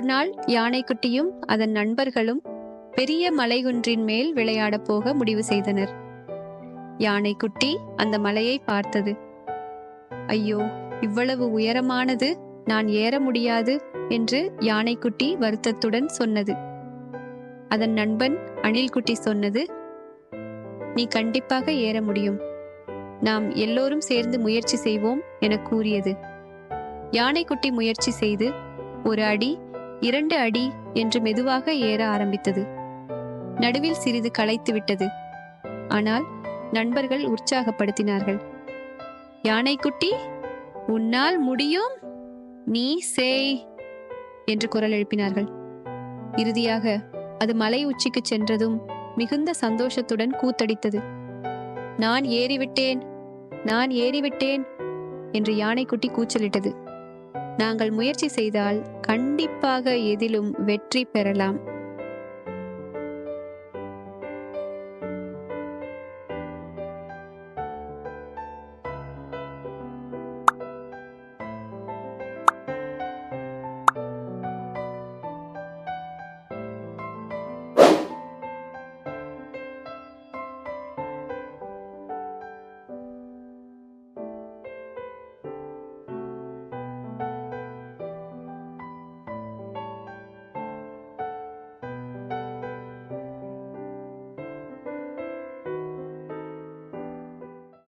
ஒரு நாள் யானைக்குட்டியும் அதன் நண்பர்களும் பெரிய மலைகுன்றின் மேல் விளையாடப் போக முடிவு செய்தனர். யானைக்குட்டி அந்த மலையை பார்த்தது. ஐயோ, இவ்வளவு உயரமானது, நான் ஏற முடியாது என்று யானைக்குட்டி வருத்தத்துடன் சொன்னது. அதன் நண்பன் அணில்குட்டி சொன்னது, நீ கண்டிப்பாக ஏற முடியும், நாம் எல்லோரும் சேர்ந்து முயற்சி செய்வோம் என கூறியது. யானைக்குட்டி முயற்சி செய்து 1 அடி 2 அடி என்று மெதுவாக ஏற ஆரம்பித்தது. நடுவில் சிறிது களைத்து விட்டது. ஆனால் நண்பர்கள் உற்சாகப்படுத்தினார்கள். யானைக்குட்டி, உன்னால் முடியும், நீ செய் என்று குரல் எழுப்பினார்கள். இறுதியாக அது மலை உச்சிக்கு சென்றதும் மிகுந்த சந்தோஷத்துடன் கூத்தடித்தது. நான் ஏறிவிட்டேன், நான் ஏறிவிட்டேன் என்று யானைக்குட்டி கூச்சலிட்டது. நாங்கள் முயற்சி செய்தால் கண்டிப்பாக எதிலும் வெற்றி பெறலாம்.